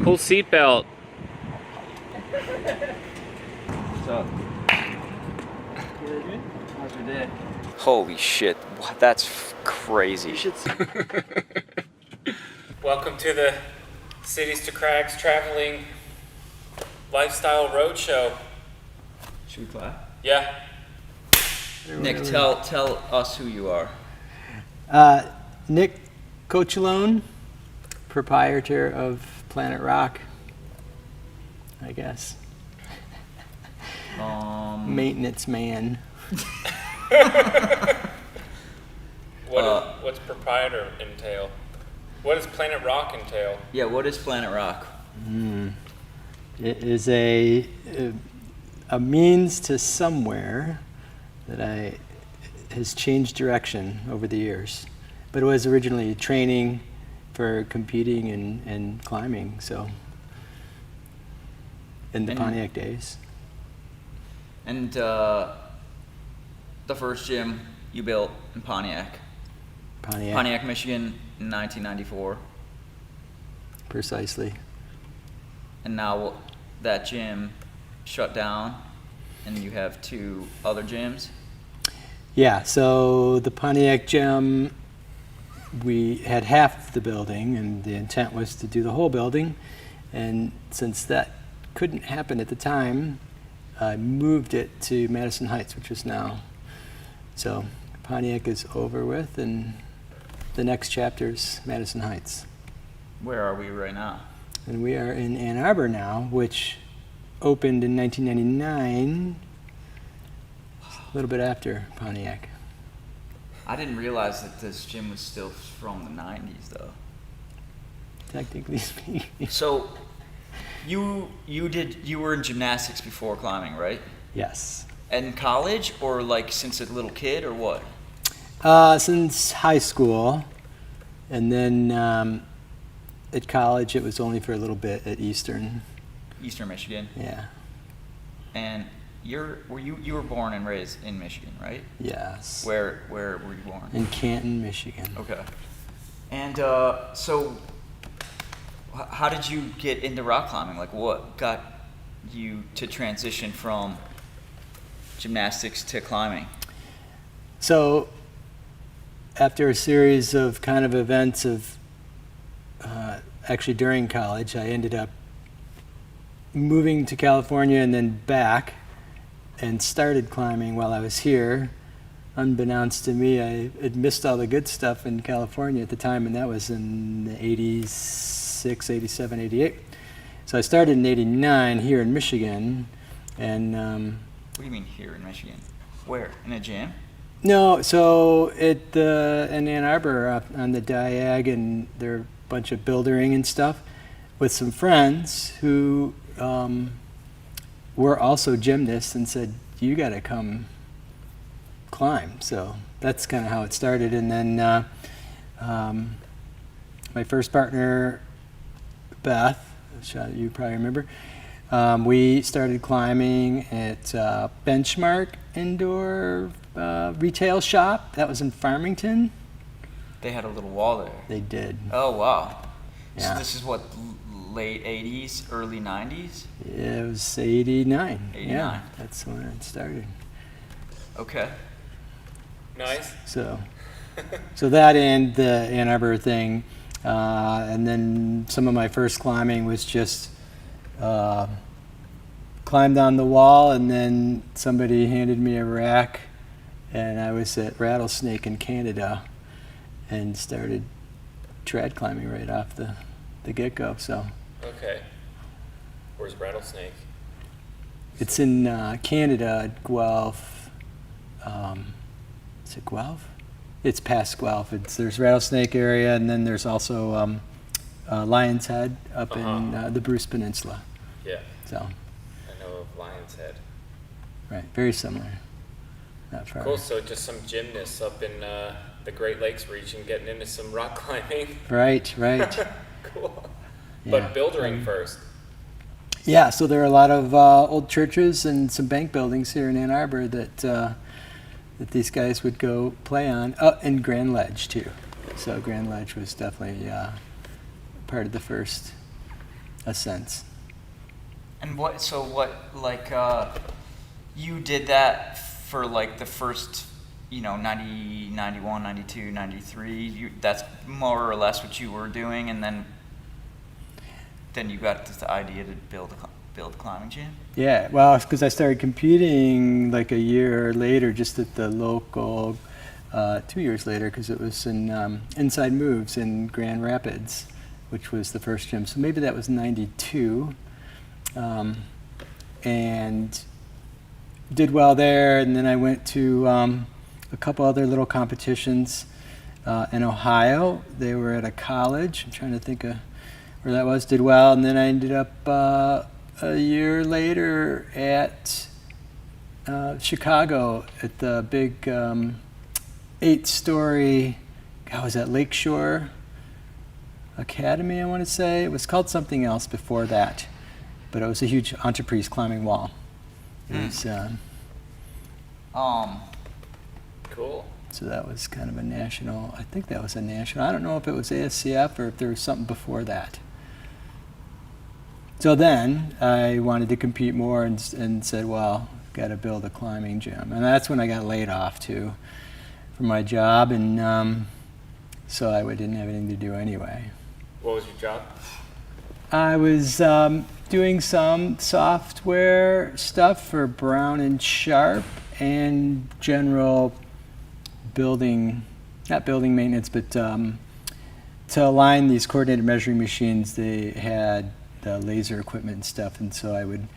Cool seatbelt. What's up? How's your day? Holy shit, that's crazy. Welcome to the Cities to Crags Traveling Lifestyle Roadshow. Should we clap? Yeah. Nick, tell us who you are. Nick Coccilione, proprietor of Planet Rock, I guess. Maintenance man. What's proprietor entail? What does Planet Rock entail? Yeah, what is Planet Rock? It is a means to somewhere that has changed direction over the years. But it was originally training for competing and climbing, so in the Pontiac days. And the first gym you built in Pontiac, Michigan in 1994. Precisely. And now that gym shut down and you have 2 other gyms? Yeah, so the Pontiac gym, we had half the building and the intent was to do the whole building. And since that couldn't happen at the time, I moved it to Madison Heights, which is now. So Pontiac is over with and the next chapter is Madison Heights. Where are we right now? And we are in Ann Arbor now, which opened in 1999, a little bit after Pontiac. I didn't realize that this gym was still from the 90s, though. Technically speaking. So, you were in gymnastics before climbing, right? Yes. In college, or like since a little kid, or what? Since high school, and then at college it was only for a little bit at Eastern Michigan. Yeah. And you were born and raised in Michigan, right? Yes. Where were you born? In Canton, Michigan. Okay. And so, how did you get into rock climbing? Like, what got you to transition from gymnastics to climbing? So, after a series of kind of events of, actually during college, I ended up moving to California and then back and started climbing while I was here. Unbeknownst to me, I had missed all the good stuff in California at the time, and that was in 86, 87, 88. So I started in 89 here in Michigan, and what do you mean here in Michigan? Where? In a gym? no, so in Ann Arbor up on the Diag, and there are a bunch of buildering and stuff with some friends who were also gymnasts and said, you got to come climb. So that's kind of how it started. And then my first partner, Beth, you probably remember, we started climbing at Benchmark Indoor Retail Shop. That was in Farmington. They had a little wall there. They did. Oh, wow. Yeah. So this is what, late 80s, early 90s? Yeah, it was 89. 89. Yeah, that's when it started. Okay. Nice. So that and the Ann Arbor thing, and then some of my first climbing was just climbed on the wall, and then somebody handed me a rack, and I was at Rattlesnake in Canada, and started trad climbing right off the get-go. So. Okay. Where's Rattlesnake? It's in Canada, at Guelph. Is it Guelph? It's past Guelph. There's Rattlesnake area, and then there's also Lion's Head up in the Bruce Peninsula. Yeah. So. I know of Lion's Head. Right, very similar. Not far. Cool. So just some gymnasts up in the Great Lakes region getting into some rock climbing. Right. Cool. Yeah. But buildering first. Yeah, so there are a lot of old churches and some bank buildings here in Ann Arbor that these guys would go play on. And Grand Ledge too. So Grand Ledge was definitely part of the first ascents. And you did that for like the first, 90, 91, 92, 93. That's more or less what you were doing, and then you got the idea to build a climbing gym? Yeah, well, because I started competing like a year later, just at the local, 2 years later, because it was in Inside Moves in Grand Rapids, which was the first gym. So maybe that was 92. And did well there, and then I went to a couple other little competitions in Ohio. They were at a college. I'm trying to think of where that was. Did well, and then I ended up a year later at Chicago at the big 8-story, was that Lakeshore Academy, I want to say. It was called something else before that, but it was a huge entreprise climbing wall. It was, Cool. so that was kind of a national, I think that was a national. I don't know if it was ASCF or if there was something before that. So then I wanted to compete more and said, well, got to build a climbing gym. And that's when I got laid off too from my job, and so I didn't have anything to do anyway. What was your job? I was doing some software stuff for Brown and Sharp and general not building maintenance, but to align these coordinated measuring machines, they had the laser equipment and stuff, and so I would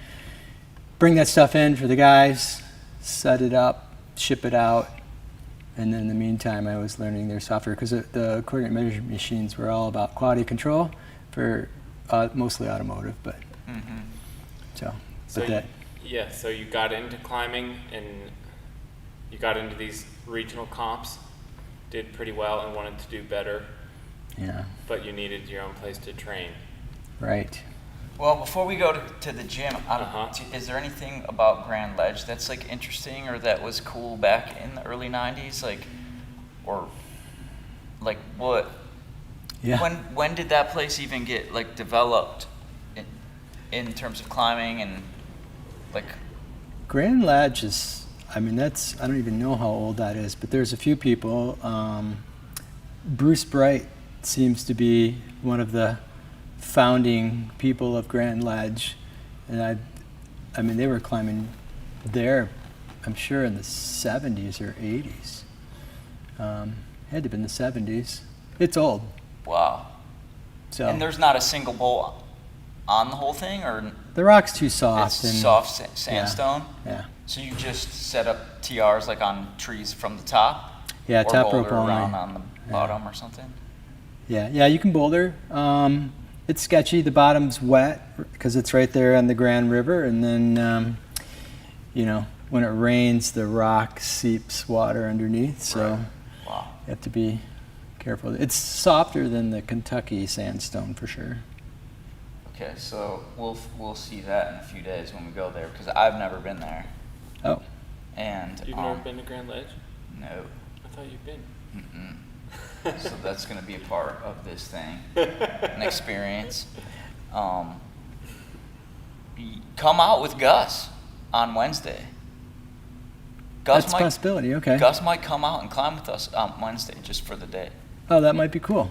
bring that stuff in for the guys, set it up, ship it out, and then in the meantime I was learning their software, because the coordinate measuring machines were all about quality control for mostly automotive, but so you got into climbing and you got into these regional comps, did pretty well and wanted to do better. Yeah. But you needed your own place to train. Right. Well, before we go to the gym, is there anything about Grand Ledge that's like interesting or that was cool back in the early 90s? Or what? Yeah. When did that place even get like developed in terms of climbing and like? Grand Ledge is, I don't even know how old that is, but there's a few people. Bruce Bright seems to be one of the founding people of Grand Ledge, and they were climbing there, I'm sure in the 70s or 80s. Had to have been the 70s. It's old. Wow. So. And there's not a single bowl on the whole thing, or the rock's too soft. It's soft sandstone. Yeah. So you just set up TRs like on trees from the top. Yeah, or top boulder rope only. around on the bottom or something. Yeah, you can boulder. It's sketchy. The bottom's wet because it's right there on the Grand River, and then when it rains, the rock seeps water underneath. So right. Wow. You have to be careful. It's softer than the Kentucky sandstone for sure. Okay, so we'll see that in a few days when we go there, because I've never been there. Oh. And you've never been to Grand Ledge? No. I thought you'd been. So that's going to be a part of this thing, an experience. Come out with Gus on Wednesday. That's a possibility. Okay. Gus might come out and climb with us on Wednesday just for the day. Oh, that might be cool.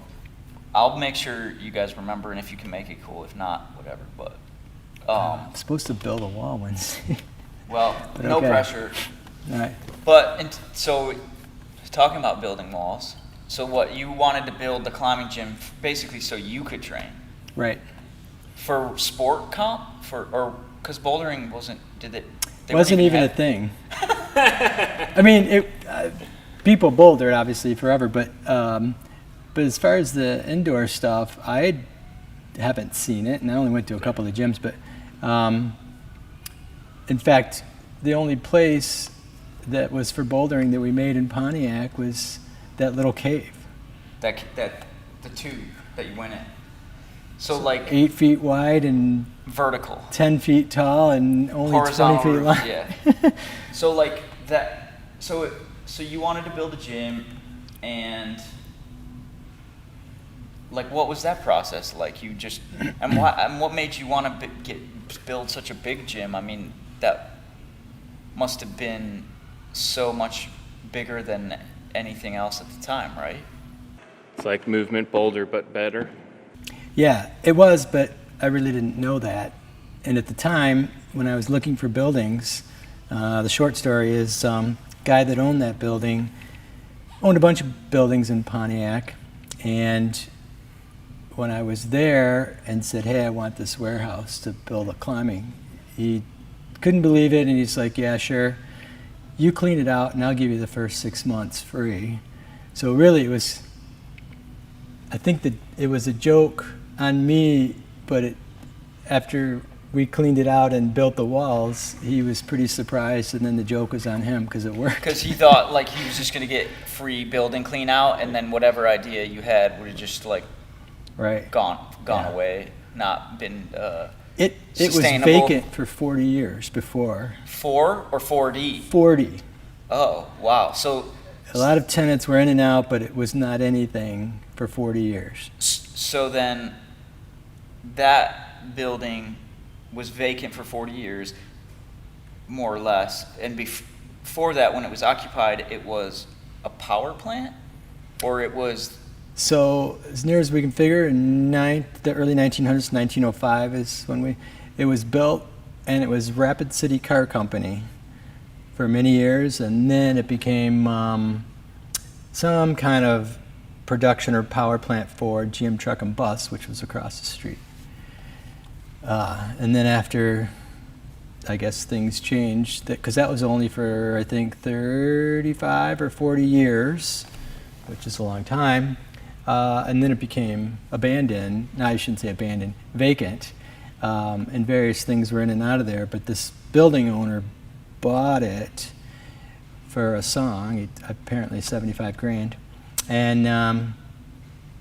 I'll make sure you guys remember, and if you can make it, cool. If not, whatever. But I'm supposed to build a wall Wednesday. Well, no okay. pressure. All right. But so, talking about building walls. So what, you wanted to build the climbing gym basically so you could train? Right. For sport comp? Because bouldering wasn't, wasn't even a thing. I mean, people bouldered obviously forever, but as far as the indoor stuff, I haven't seen it, and I only went to a couple of gyms, but in fact, the only place that was for bouldering that we made in Pontiac was that little cave. The tube that you went in. So like 8 feet wide and vertical, 10 feet tall, and only 20 feet long. Yeah. So like that. So you wanted to build a gym, and like, what was that process like? You just, and what made you want to build such a big gym? I mean, that must have been so much bigger than anything else at the time, right? It's like Movement Boulder, but better. Yeah, it was, but I really didn't know that. And at the time, when I was looking for buildings, the short story is guy that owned that building owned a bunch of buildings in Pontiac, and when I was there and said, hey, I want this warehouse to build a climbing, he couldn't believe it, and he's like, yeah, sure, you clean it out and I'll give you the first 6 months free. So really it was, I think that it was a joke on me, but after we cleaned it out and built the walls, he was pretty surprised, and then the joke was on him because it worked. Because he thought like he was just going to get free building clean out, and then whatever idea you had would have just like gone away, not been it was vacant for 40 years before. 4 or 4D? 40. Oh, wow. So a lot of tenants were in and out, but it was not anything for 40 years. So then that building was vacant for 40 years, more or less. And before that, when it was occupied, it was a power plant? Or it was... So as near as we can figure, in the early 1900s, 1905 is when it was built, and it was Rapid City Car Company for many years, and then it became some kind of production or power plant for GM Truck and Bus, which was across the street. And then after, I guess things changed, because that was only for, I think, 35 or 40 years, which is a long time. And then it became abandoned. No, I shouldn't say abandoned, vacant. And various things were in and out of there. But this building owner bought it for a song, apparently 75 grand. And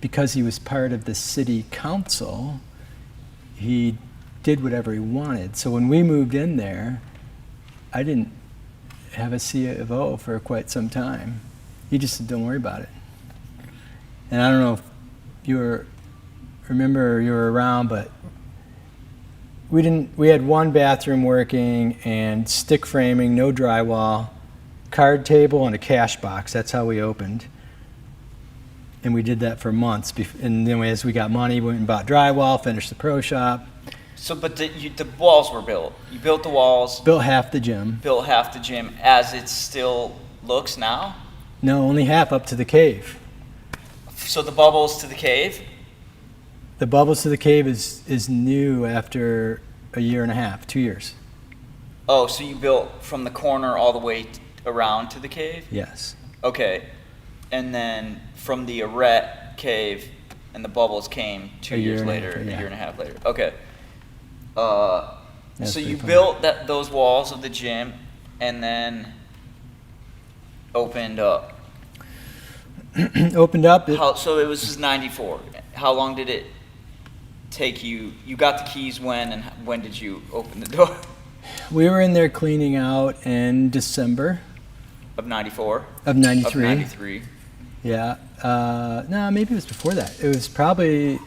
because he was part of the city council, he did whatever he wanted. So when we moved in there, I didn't have a CFO for quite some time. He just said, don't worry about it. And I don't know if you were around, but we had one bathroom working and stick framing, no drywall, card table, and a cash box. That's how we opened. And we did that for months. And then as we got money, we went and bought drywall, finished the pro shop. So, but the walls were built. You built the walls. Built half the gym. Built half the gym as it still looks now? No, only half up to the cave. So the bubbles to the cave? The bubbles to the cave is new after a year and a half, 2 years. Oh, so you built from the corner all the way around to the cave? Yes. Okay. And then from the arete cave and the bubbles came 2 years later, a year and a half later. Okay. So you built those walls of the gym and then opened up. Opened up. So it was just 94. How long did it take you? You got the keys when, and when did you open the door? We were in there cleaning out in December. Of 94? Of 93. Of 93. Yeah. No, maybe it was before that. It was probably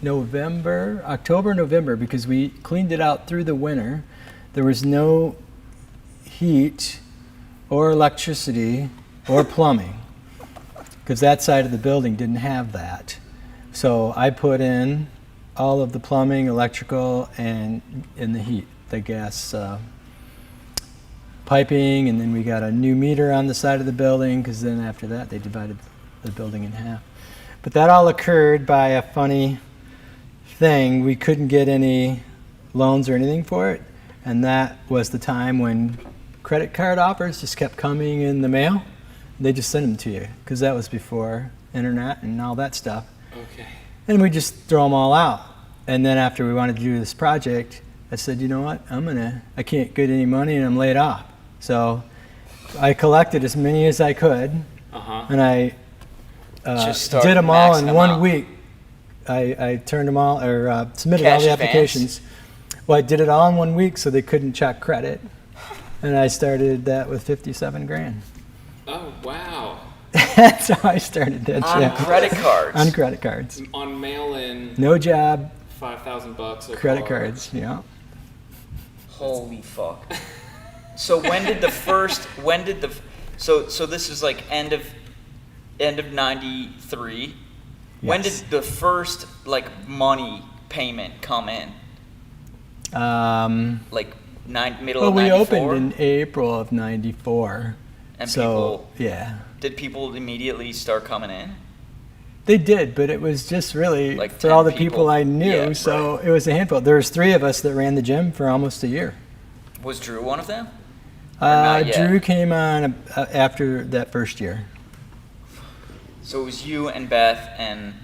October, November, because we cleaned it out through the winter. There was no heat or electricity or plumbing, because that side of the building didn't have that. So I put in all of the plumbing, electrical, and in the heat, the gas piping, and then we got a new meter on the side of the building, because then after that they divided the building in half. But that all occurred by a funny thing. We couldn't get any loans or anything for it, and that was the time when credit card offers just kept coming in the mail. They just sent them to you, because that was before internet and all that stuff. Okay. And we just throw them all out. And then after we wanted to do this project, I said, you know what, I can't get any money and I'm laid off. So I collected as many as I could, and I did them all in 1 week. I turned them all, or submitted all the applications. Well, I did it all in 1 week so they couldn't check credit. And I started that with 57 grand. Oh, wow. That's how I started that On gym. credit cards. On credit cards. On mail-in, No job, $5,000 a credit car. cards. Yeah. Holy fuck. So when did the first? So this is like end of '93. When did Yes. the first like money payment come in? Like middle Well, of we '94. opened in April of '94. And So people yeah, did people immediately start coming in? they did, but it was just really Like for all 10 the people people? I knew. Yeah, so it was a handful. There was 3 of us that ran the gym for almost a year. Was Drew one of them? not yet? Drew came on after that first year, So it was you and Beth and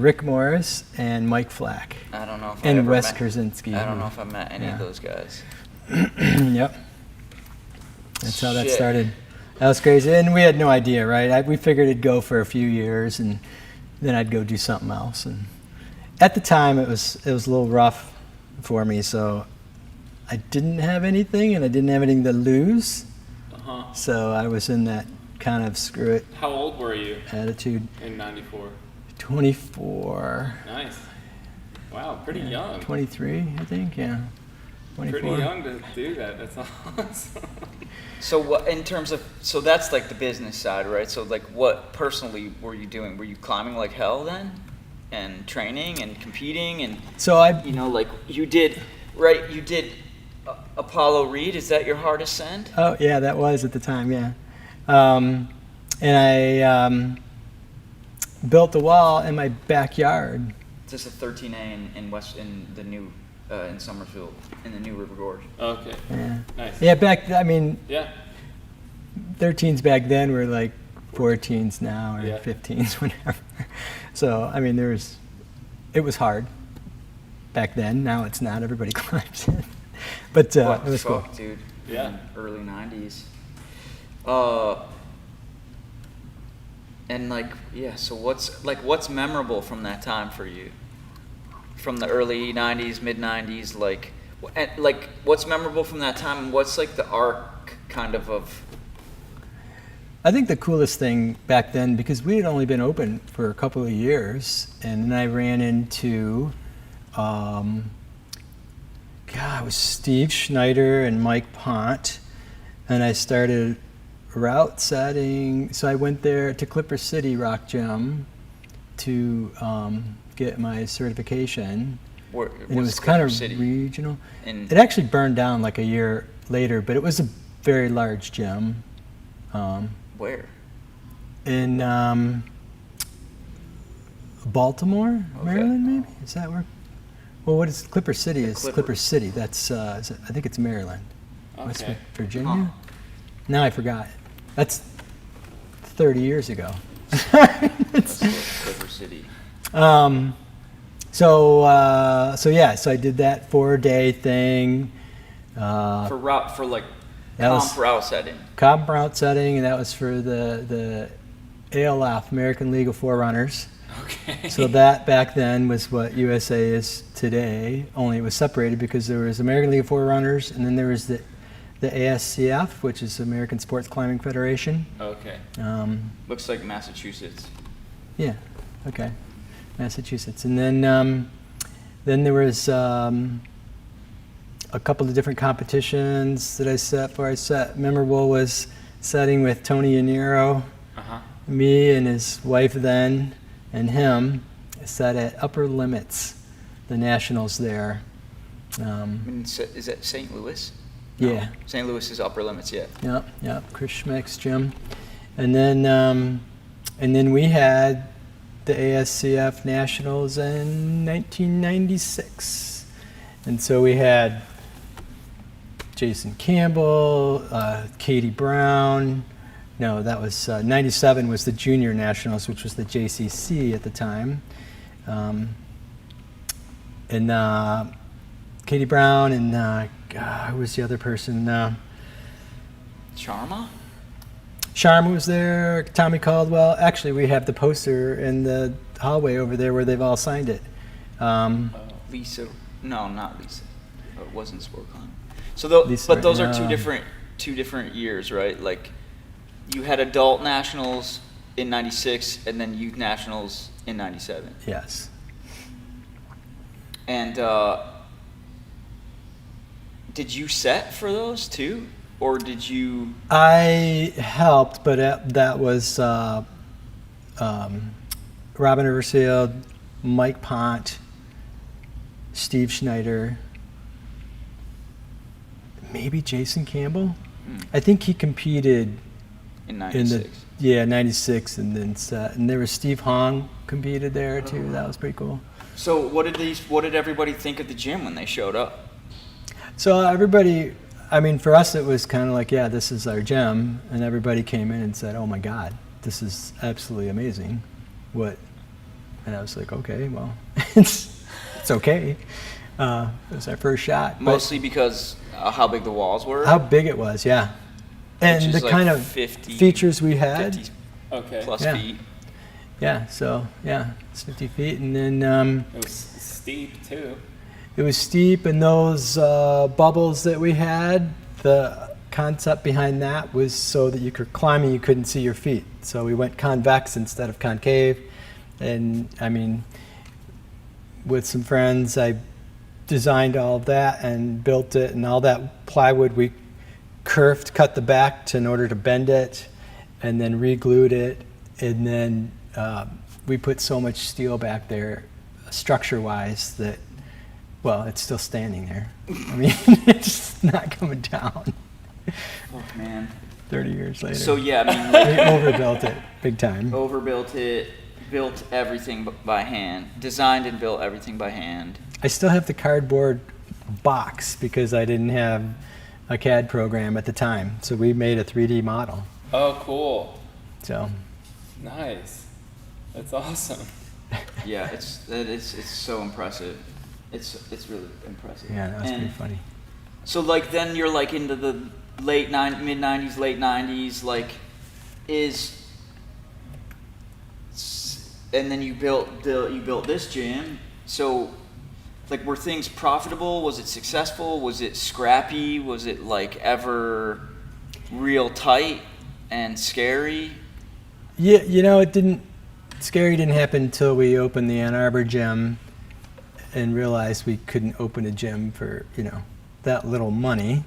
Rick Morris and Mike Flack I don't know if I and ever Wes met, Krasinski. I don't know if I met any of Yeah. those guys. Yep. That's how that Shit. started. That was crazy, and we had no idea, right? We figured it'd go for a few years, and then I'd go do something else. And at the time, it was a little rough for me, so I didn't have anything, and I didn't have anything to lose. Uh-huh. So I was in that kind of screw it How old were you attitude. in '94? 24. Nice. Wow, pretty young. 23, I think. Yeah. 24. Pretty young to do that. That's awesome. So what in terms of so that's like the business side, right? So like what personally were you doing? Were you climbing like hell then? And training and competing and So I like you did right, you did Apollo Reed, is that your hard ascent? Oh, yeah, that was at the time, yeah. And I built a wall in my backyard. Just a 13A in the new in Somerville in the new River Gorge. Okay. Yeah, Nice. yeah 13s back then were like 14s now or Yeah. 15s, whatever. So, I mean, it was hard back then. Now it's not. Everybody climbs it. But What it was fuck, cool. dude. Yeah. Early 90s. And like, yeah, so what's memorable from that time for you? From the early 90s, mid 90s, like what's memorable from that time and what's like the arc kind of I think the coolest thing back then, because we had only been open for a couple of years, and then I ran into, it was Steve Schneider and Mike Pont, and I started route setting. So I went there to Clipper City Rock Gym to get my certification. where And it was kind of regional. in It actually burned down like a year later, but it was a very large gym. where? In Baltimore, Okay. Maryland, maybe? Is that where? Well, what is Clipper City? Is Clipper. Clipper City. That's, I think it's Maryland. West Okay. Virginia? Huh. Now I forgot. That's 30 years ago. Let's look, River City. So I did that 4-day thing. For like that was- comp route setting. Comp route setting, and that was for the ALF, American League of Forerunners. Okay. So that back then was what USA is today, only it was separated because there was American League of Forerunners, and then there was the ASCF, which is American Sports Climbing Federation. Okay. Looks like Massachusetts. Yeah, okay, Massachusetts. And then there was a couple of different competitions that I set for. Memorable was setting with Tony Yaniro, Uh-huh. me and his wife then, and him, set at Upper Limits, the nationals there. I mean, is that St. Louis? Yeah. St. Louis is upper limits, yeah. Yep, Chris Schmeck's gym. And then we had the ASCF Nationals in 1996. And so we had Jason Campbell, Katie Brown. No, that was 97 was the Junior Nationals, which was the JCC at the time. And Katie Brown and who was the other person? Sharma? Sharma was there, Tommy Caldwell. Actually, we have the poster in the hallway over there where they've all signed it. Lisa? No, not Lisa. Oh, it wasn't sport climbing. So, Lisa, but those are no. two different years, right? Like, you had adult nationals in 96 and then youth nationals in 97. Yes. And did you set for those too? Or did you? I helped, but that was Robin Everseeld, Mike Pont, Steve Schneider, maybe Jason Campbell. I think he competed In 96. 96, and then set. And there was Steve Hong competed there too. That was pretty cool. So what did everybody think of the gym when they showed up? So everybody, I mean, for us it was kind of like, yeah, this is our gym, and everybody came in and said, oh my God, this is absolutely amazing. What? And I was like, okay, well, it's okay. It was our first shot. Mostly because how big the walls were? How big it was, yeah. And Which is the like kind of 50 features we had. 50 Okay. plus Yeah. feet. Yeah, so, yeah, it's 50 feet. And then It was steep too. it was steep, and those bubbles that we had, the concept behind that was so that you could climb and you couldn't see your feet. So we went convex instead of concave. And I mean, with some friends, I designed all of that and built it, and all that plywood we cut the back in order to bend it, and then re-glued it, and then we put so much steel back there, structure-wise, that, well, it's still standing there. I mean, it's not coming down. Oh man. 30 years later. So yeah, I mean, like, We overbuilt it big time. overbuilt it, built everything by hand, designed and built everything by hand. I still have the cardboard box because I didn't have a CAD program at the time. So we made a 3D model. Oh, cool. So Nice. That's awesome. Yeah, it's so impressive. It's really impressive. yeah, that was And pretty funny. So like then you're like into the mid 90s, late 90s, like and then you built this gym. So like were things profitable? Was it successful? Was it scrappy? Was it like ever real tight and scary? Yeah, scary didn't happen until we opened the Ann Arbor gym and realized we couldn't open a gym for, that little money.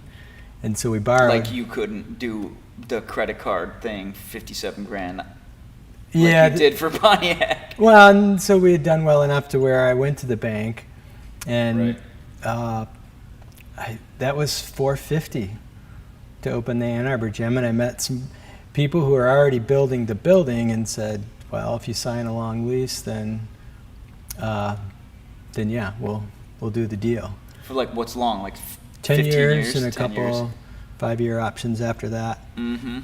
And so we borrowed. Like you couldn't do the credit card thing, 57 grand. yeah, Like you did for Pontiac. Well, and so we had done well enough to where I went to the bank, and that was $450 to open the Ann Arbor gym, and I met some people who were already building the building and said, well, if you sign a long lease, then yeah, we'll do the deal. For like what's long, like 10 15 years and a 10 years. couple 5-year options after that. Mm-hmm.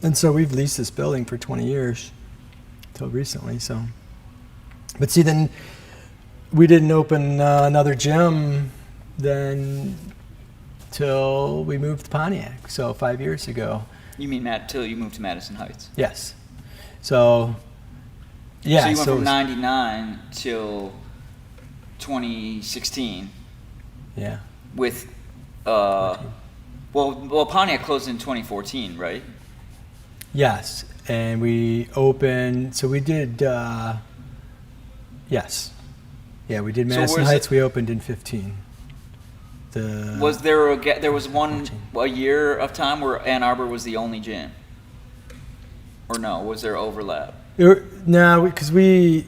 And so we've leased this building for 20 years till recently. So, but see, then we didn't open another gym then till we moved to Pontiac. So 5 years ago. You mean till you moved to Madison Heights? Yes. So yeah. So you went from it's- 99 till 2016 Yeah. with well Pontiac closed in 2014, right? Yes, and we opened. So we did. Yes. Yeah, we did So Madison where's Heights. it- We opened in 15. Was there there was one 14. a year of time where Ann Arbor was the only gym? Or no, was there overlap? No, because we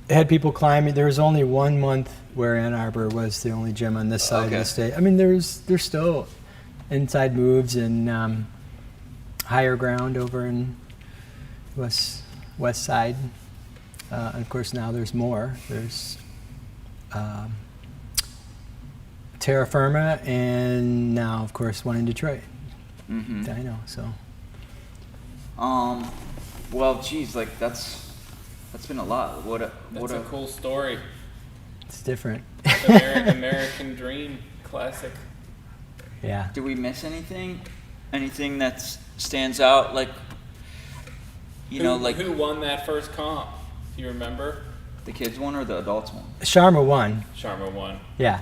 had people climbing. There was only 1 month where Ann Arbor was the only gym on this side of Okay. the state. I mean, there's still inside moves and higher ground over in west side. And of course, now there's more. There's Terra Firma, and now, of course, one in Detroit. Mm-hmm. I know. So Well, geez, like that's been a lot. That's a cool story. it's different. American Dream classic. Yeah. Do we miss anything? Anything that stands out? Like, Who won that first comp? Do you remember? the kids one or the adults one? Sharma won. Sharma won. Yeah.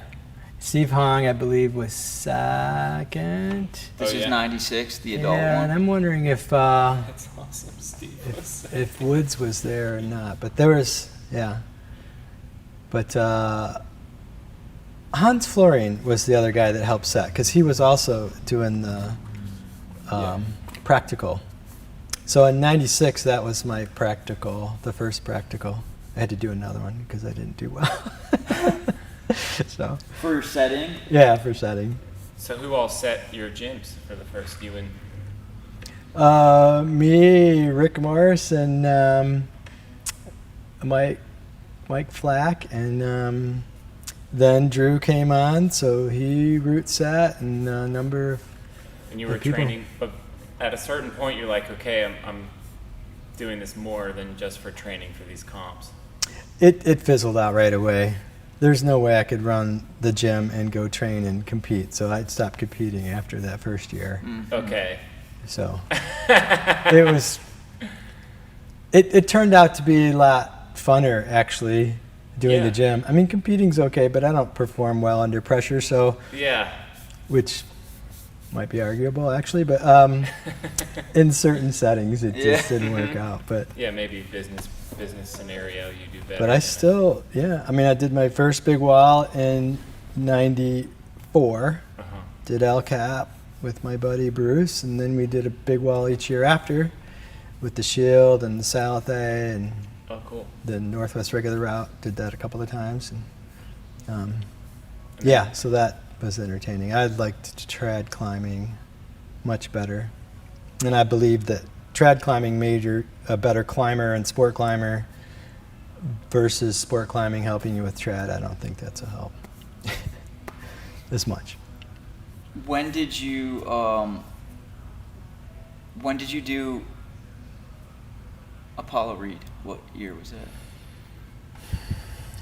Steve Hong, I believe, was second. This Oh, is yeah. 96, the adult Yeah, and one. I'm wondering if That's awesome, Steve. if Woods was there or not. But there was, yeah. But Hans Florine was the other guy that helped set, because he was also doing the practical. So in 96, that was my practical, the first practical. I had to do another one because I didn't do well. So, For setting, yeah, for setting. So who all set your gyms for the first, you and? Me, Rick Morris, and Mike Flack, and then Drew came on, so he root set, and a number of And you the were people. training, but at a certain point you're like, okay, I'm doing this more than just for training for these comps. It fizzled out right away. There's no way I could run the gym and go train and compete, so I'd stopped competing after that first year. Okay. So it was. It turned out to be a lot funner actually doing Yeah. the gym. I mean, competing's okay, but I don't perform well under pressure, so Yeah. which might be arguable actually, but in certain settings it just didn't work out. But Yeah, maybe business scenario you do better. but I still, yeah. I mean, I did my first big wall in '94. Uh-huh. Did El Cap with my buddy Bruce, and then we did a big wall each year after with the Shield and the South A and Oh, cool. the Northwest regular route. Did that a couple of times, and yeah, so that was entertaining. I liked trad climbing much better, and I believe that trad climbing made you a better climber and sport climber versus sport climbing helping you with trad. I don't think that's a help as much. when did you do Apollo Reed? What year was that?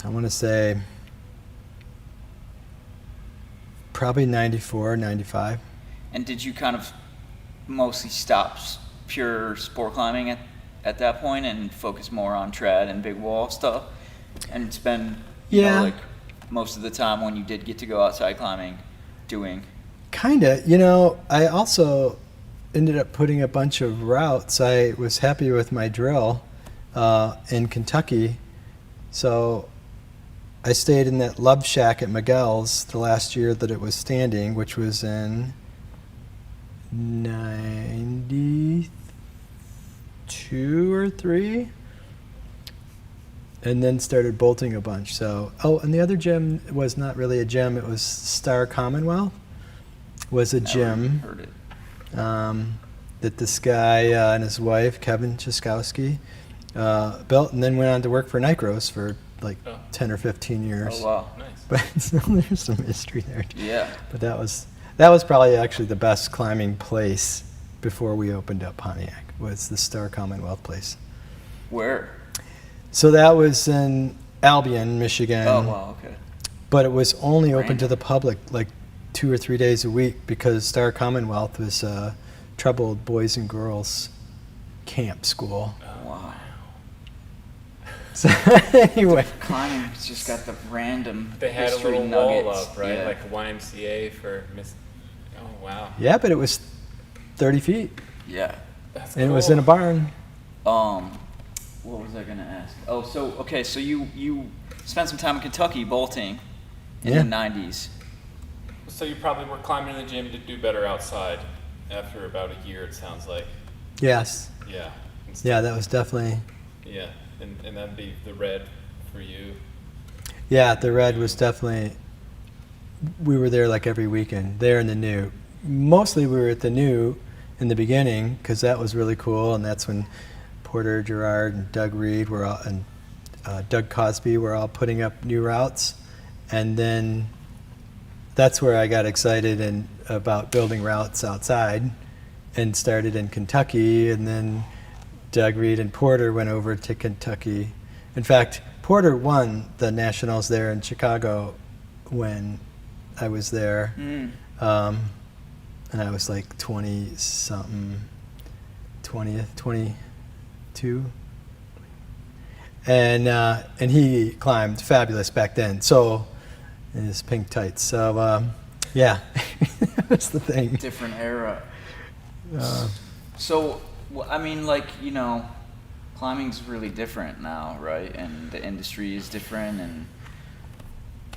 I want to say probably 94, 95. And did you kind of mostly stop pure sport climbing at that point and focus more on trad and big wall stuff, and spend you Yeah. know, like most of the time when you did get to go outside climbing doing? Kinda. I also ended up putting a bunch of routes. I was happy with my drill in Kentucky, so I stayed in that Love Shack at Miguel's the last year that it was standing, which was in 92 or 3, and then started bolting a bunch. So, and the other gym was not really a gym. It was Star Commonwealth. Was a Never gym heard it. that this guy and his wife, Kevin Chiskowski, built, and then went on to work for Nicros for like 10 or 15 years. Oh wow. Nice. But so there's some history there. Yeah. But that was probably actually the best climbing place before we opened up Pontiac, was the Star Commonwealth place. Where? So that was in Albion, Michigan. Oh wow. Okay. But it was only open to Random. the public like 2 or 3 days a week, because Star Commonwealth was a troubled boys and girls camp school. Wow. So anyway, Climbing's just got the random They had a history little nuggets. wall up, right? Yeah. Like a YMCA for Miss. Oh wow. yeah, but it was 30 feet, Yeah. That's and it was cool. in a barn. What was I gonna ask? Oh, so okay, so you spent some time in Kentucky bolting in Yeah. the '90s. So you probably were climbing in the gym to do better outside after about a year, it sounds like. Yes. Yeah. Yeah, that was definitely. Yeah, and that'd be the red for you. Yeah, the Red was definitely. We were there like every weekend, there in the New. Mostly we were at the New in the beginning, because that was really cool, and that's when Porter, Gerard, and Doug Reed were all, and Doug Cosby were all putting up new routes, and then that's where I got excited about building routes outside, and started in Kentucky, and then Doug Reed and Porter went over to Kentucky. In fact, Porter won the nationals there in Chicago when I was there, and I was like 20-something, 20th, 22, and he climbed fabulous back then. So in his pink tights. So yeah, that's the thing. Different era. So, I mean, like, you know, climbing's really different now, right? And the industry is different. And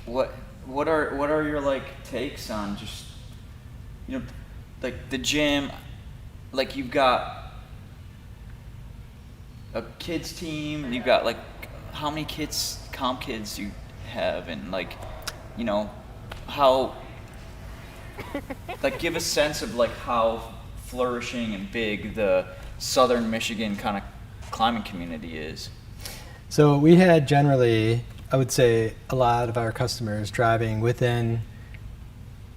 what are your like takes on just, you know, like the gym? Like, you've got a kids team, and you've got like, how many comp kids do you have, and like, you know, how, like, give a sense of like how flourishing and big the Southern Michigan kind of climbing community is. So we had generally, I would say, a lot of our customers driving within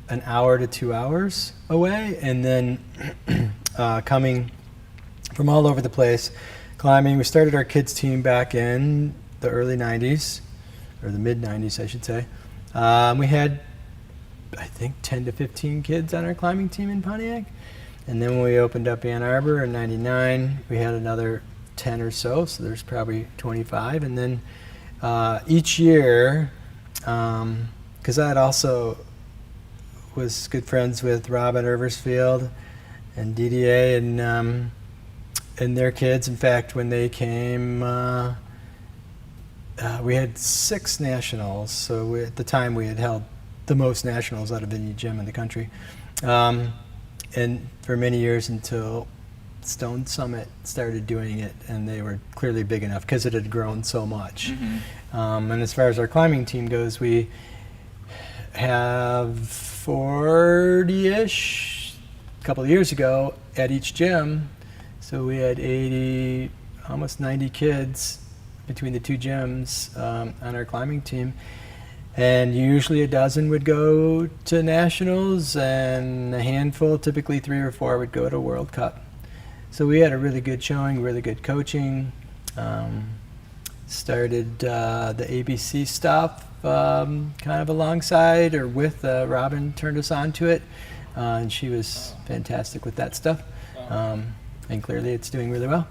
an hour to 2 hours away, and then coming from all over the place, climbing. We started our kids team back in the early 90s, or the mid 90s, I should say. We had, I think, 10 to 15 kids on our climbing team in Pontiac. And then when we opened up Ann Arbor in 99, we had another 10 or so there's probably 25. And then each year, because I had also was good friends with Robin Eversfield and DDA and their kids. In fact, when they came, we had 6 nationals. So at the time, we had held the most nationals out of any gym in the country. And for many years until Stone Summit started doing it, and they were clearly big enough because it had grown so much. Mm-hmm. And as far as our climbing team goes, we have 40-ish a couple of years ago at each gym. So we had 80, almost 90 kids between the 2 gyms on our climbing team. And usually a dozen would go to nationals, and a handful, typically 3 or 4, would go to World Cup. So we had a really good showing, really good coaching. Started the ABC stuff kind of alongside or with Robin, turned us on to it, and she was fantastic with that stuff. And clearly it's doing really well.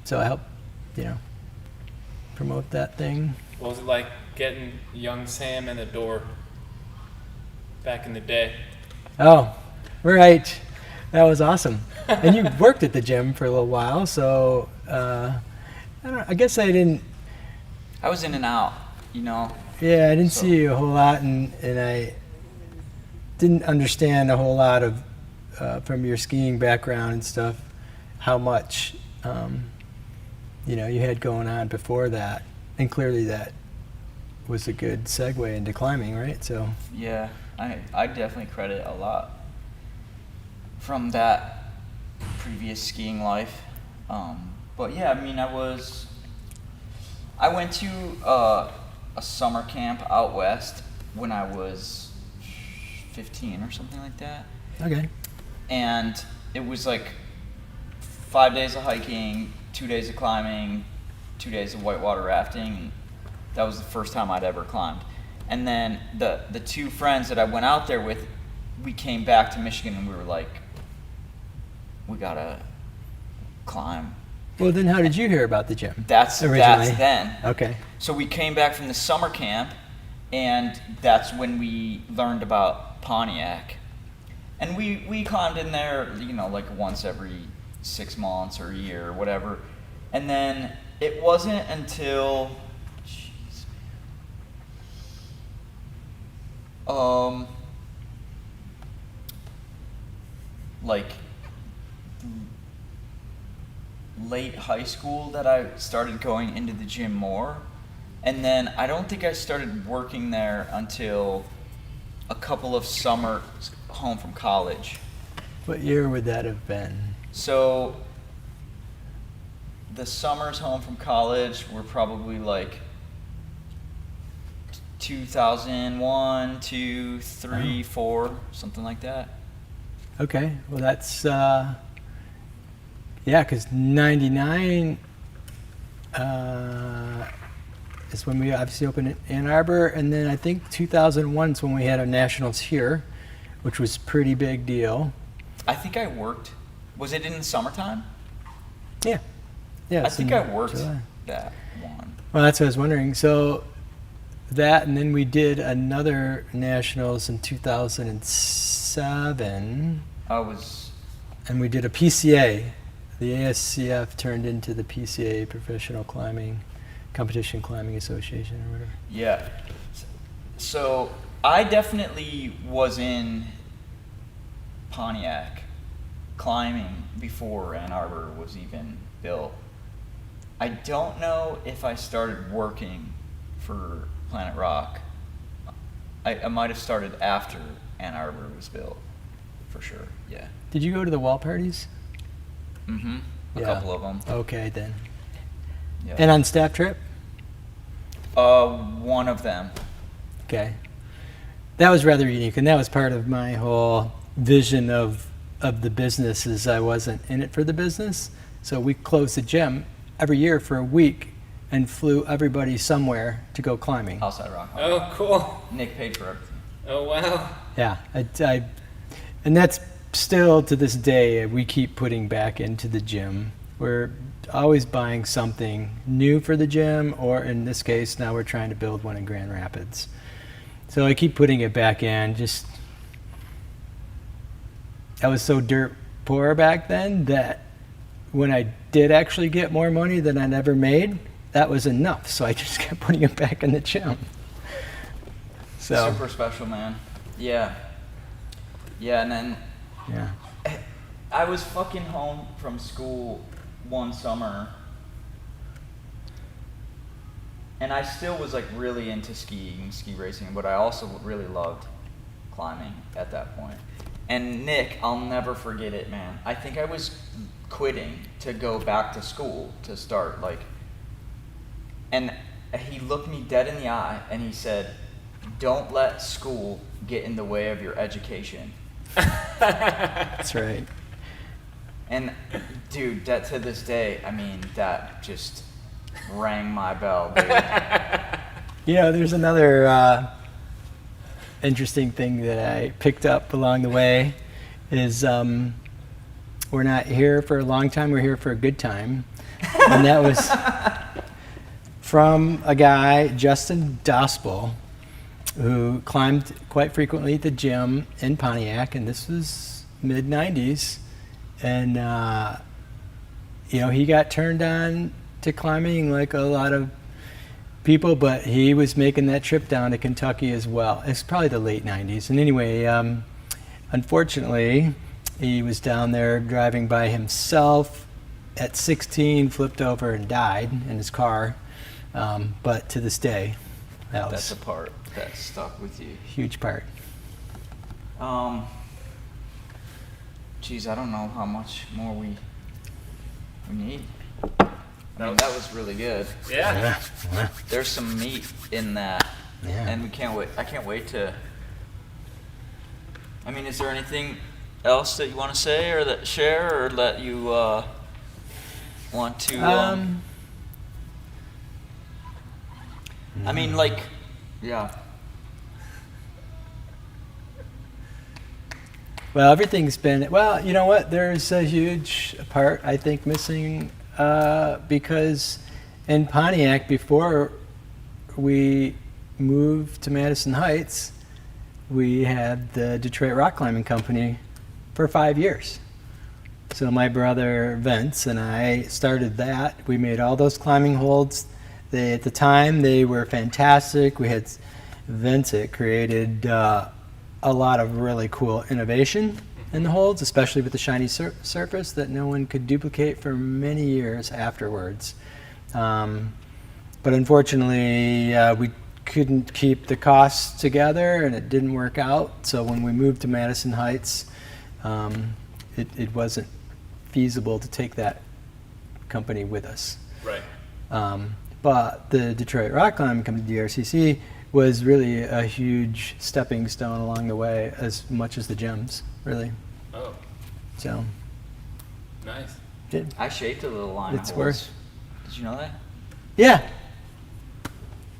So I helped, you know, promote that thing. What was it like getting young Sam in the door back in the day? Oh, right. That was awesome. And you worked at the gym for a little while, so I guess I didn't. I was in and out, you know. Yeah, I didn't see you a whole lot, and I didn't understand a whole lot of from your skiing background and stuff, how much you know you had going on before that, and clearly that was a good segue into climbing, right? So Yeah, I definitely credit a lot from that previous skiing life. But yeah, I mean, I went to a summer camp out west when I was 15 or something like that. okay, And it was like 5 days of hiking, 2 days of climbing, 2 days of whitewater rafting. And that was the first time I'd ever climbed. And then the 2 friends that I went out there with, we came back to Michigan and we were like, we gotta climb. well then how did you hear about the gym? That's originally? then. Okay. So we came back from the summer camp, and that's when we learned about Pontiac. And we climbed in there, you know, like once every 6 months or a year or whatever. And then it wasn't until, like late high school that I started going into the gym more. And then I don't think I started working there until a couple of summers home from college. What year would that have been? So the summers home from college were probably like 2001, 2, 3, 4, something like that. Okay, well that's yeah, because 99 is when we obviously opened in Ann Arbor, and then I think 2001 is when we had our nationals here, which was a pretty big deal. I think I worked. Was it in the summertime? Yeah. Yeah. I it's think in I worked July. that one. Well, that's what I was wondering. So that, and then we did another nationals in 2007, and we did a PCA. The ASCF turned into the PCA, Professional Climbing Competition Climbing Association, or whatever. Yeah. So I definitely was in Pontiac climbing before Ann Arbor was even built. I don't know if I started working for Planet Rock. I might have started after Ann Arbor was built, for sure. Yeah. Did you go to the wall parties? Mm-hmm. A Yeah. couple of them. Okay, then. Yeah. And on staff trip? One of them. Okay. That was rather unique, and that was part of my whole vision of the business. Is I wasn't in it for the business, so we closed the gym every year for a week and flew everybody somewhere to go climbing. Outside Rock. Oh, cool. Nick paid for everything. Oh, wow. Yeah, and that's still to this day we keep putting back into the gym. We're always buying something new for the gym, or in this case, now we're trying to build one in Grand Rapids. So I keep putting it back in. Just I was so dirt poor back then that when I did actually get more money than I'd ever made, that was enough. So I just kept putting it back in the gym. So Super special, man. Yeah. Yeah, and then yeah. I was fucking home from school one summer, and I still was like really into skiing, ski racing, but I also really loved climbing at that point. And Nick, I'll never forget it, man. I think I was quitting to go back to school to start, like, and he looked me dead in the eye and he said, "Don't let school get in the way of your education." That's right. And dude, that to this day, I mean, that just rang my bell, dude. You know, there's another interesting thing that I picked up along the way is we're not here for a long time, we're here for a good time. And that was from a guy, Justin Dospel, who climbed quite frequently at the gym in Pontiac, and this was mid-90s. And, you know, he got turned on to climbing like a lot of people, but he was making that trip down to Kentucky as well. It's probably the late 90s. And anyway, unfortunately, he was down there driving by himself at 16, flipped over and died in his car. But to this day, that That's was the part that stuck with you. a huge part. Geez, I don't know how much more we need. I mean, that was really good. Yeah. There's some meat in that, Yeah. and we can't wait. I can't wait to. I mean, is there anything else that you want to say or that share or that you want to? I mean, like, yeah. Well, everything's been, well, you know what? There's a huge part, I think, missing because in Pontiac, before we moved to Madison Heights, we had the Detroit Rock Climbing Company for 5 years. So my brother Vince and I started that. We made all those climbing holds. At the time, they were fantastic. We had Vince had created a lot of really cool innovation in the holds, especially with the shiny surface that no one could duplicate for many years afterwards. But unfortunately, we couldn't keep the costs together and it didn't work out. So when we moved to Madison Heights, it wasn't feasible to take that company with us. Right. But the Detroit Rock Climbing Company, DRCC, was really a huge stepping stone along the way, as much as the gyms, really. Oh, So, nice. I shaped a little line. It's of worth- holes. Did you know that? yeah.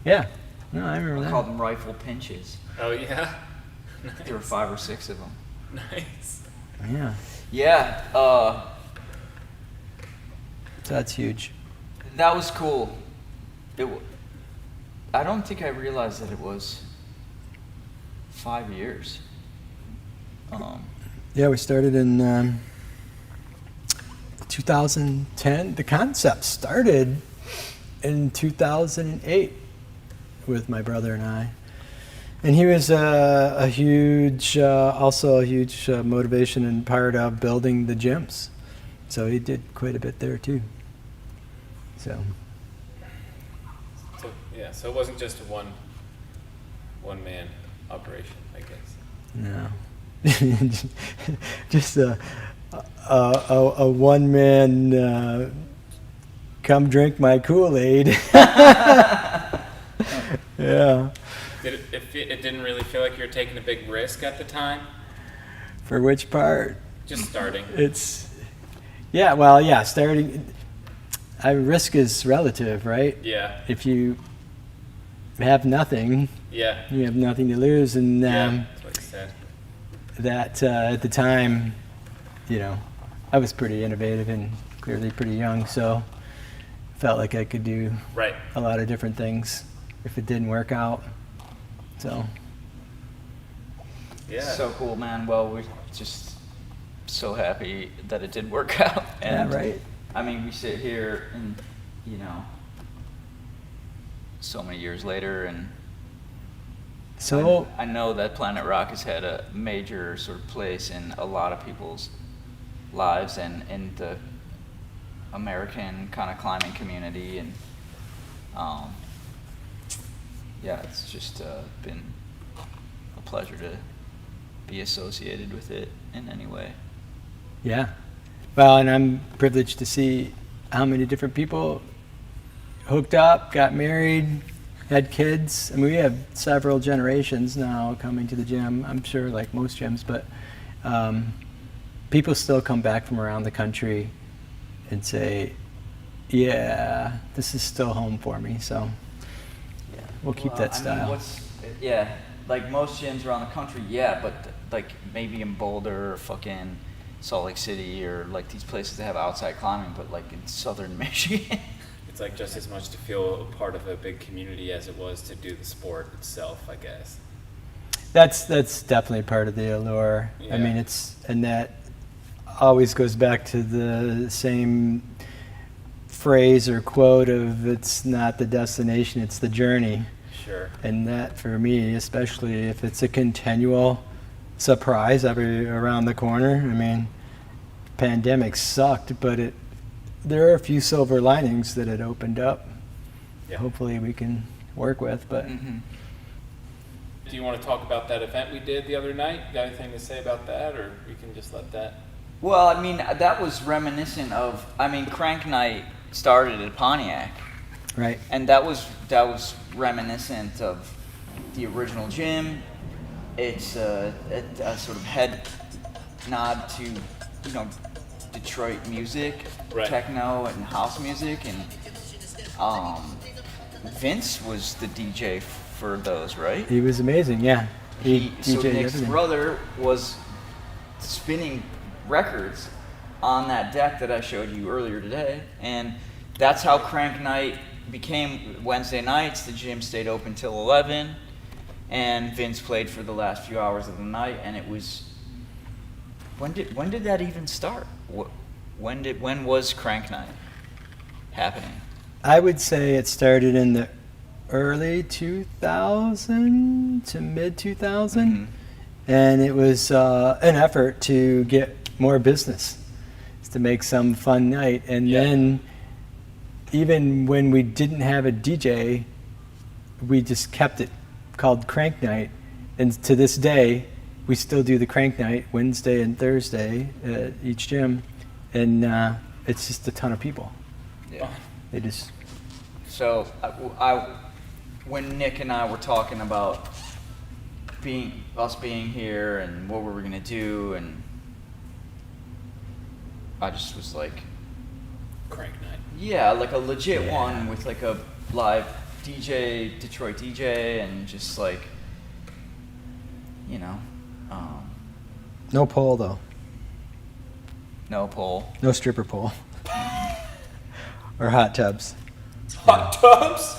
Yeah. No, I remember I that. called them rifle pinches. Oh, yeah. There were 5 or 6 of them. Nice. Yeah. Yeah. So that's huge. That was cool. I don't think I realized that it was 5 years. Yeah, we started in 2010. The concept started in 2008 with my brother and I. And he was also a huge motivation and part of building the gyms. So he did quite a bit there too. So so it wasn't just a one man operation, I guess. no, just a one man. Come drink my Kool-Aid. Yeah. It didn't really feel like you were taking a big risk at the time? For which part? Just starting. Starting. Risk is relative, right? Yeah. If you have nothing, Yeah. you have nothing to lose, and Yeah, that's what you said. that at the time, I was pretty innovative and clearly pretty young, so felt like I could do Right. a lot of different things if it didn't work out. So Yeah. So cool, man. Well, we're just so happy that it did work out. And yeah, right. I mean, we sit here and, so many years later, and So I know that Planet Rock has had a major sort of place in a lot of people's lives and in the American kind of climbing community, and it's just been a pleasure to be associated with it in any way. yeah, well, and I'm privileged to see how many different people hooked up, got married, had kids. I mean, we have several generations now coming to the gym. I'm sure, like most gyms, but people still come back from around the country and say, yeah, this is still home for me. So we'll keep that style. Like most gyms around the country, but like maybe in Boulder or fucking Salt Lake City or like these places that have outside climbing, but like in southern Michigan. It's like just as much to feel a part of a big community as it was to do the sport itself, I guess. That's definitely part of the allure. Yeah. I mean, and that always goes back to the same phrase or quote of it's not the destination, it's the journey. Sure. And that for me, especially if it's a continual surprise around the corner. I mean, pandemic sucked, but there are a few silver linings that it opened up. Yeah. Hopefully we can work with, but Do you want to talk about that event we did the other night? Got anything to say about that, or we can just let that? Well, I mean, that was reminiscent of, Crank Night started at Pontiac. right. And that was reminiscent of the original gym. It's a sort of head nod to, Detroit music, Right. techno and house music, and Vince was the DJ for those, right? He was amazing, yeah. He So DJ'd Nick's everything. brother was spinning records on that deck that I showed you earlier today, and that's how Crank Night became Wednesday nights. The gym stayed open till 11, and Vince played for the last few hours of the night. And it was when did that even start? When was Crank Night happening? I would say it started in the early 2000 to mid 2000, and it was an effort to get more business, to make some fun night. And then even when we didn't have a DJ, we just kept it called Crank Night, and to this day we still do the Crank Night Wednesday and Thursday at each gym, and it's just a ton of people. Yeah. They just So when Nick and I were talking about being here and what we were gonna do, and I just was like, Crank Night. yeah, like a legit one with like a live DJ, Detroit DJ, and just like, no pole though, no pole. no stripper pole, or hot tubs. Hot tubs?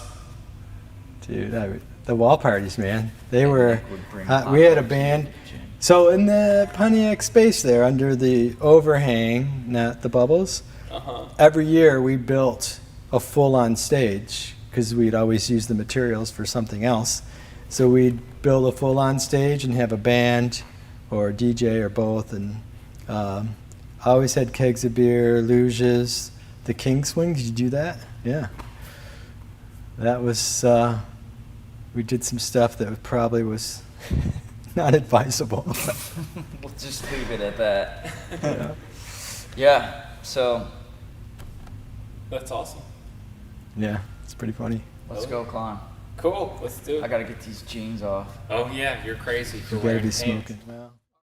Dude, the wall parties, man. They were. would bring We had a hot dogs band. and gin. So in the Pontiac space there, under the overhang, not the bubbles, Uh-huh. every year we built a full-on stage because we'd always use the materials for something else. So we'd build a full-on stage and have a band or a DJ or both, and always had kegs of beer, luges, the king swing. Did you do that? Yeah. That was, we did some stuff that probably was not advisable. We'll just leave it at that. Yeah. Yeah. So That's awesome. Yeah, it's pretty funny. let's go climb. Cool. Let's do it. I gotta get these jeans off. Oh yeah, you're crazy for You gotta wearing be pants. smoking. Well.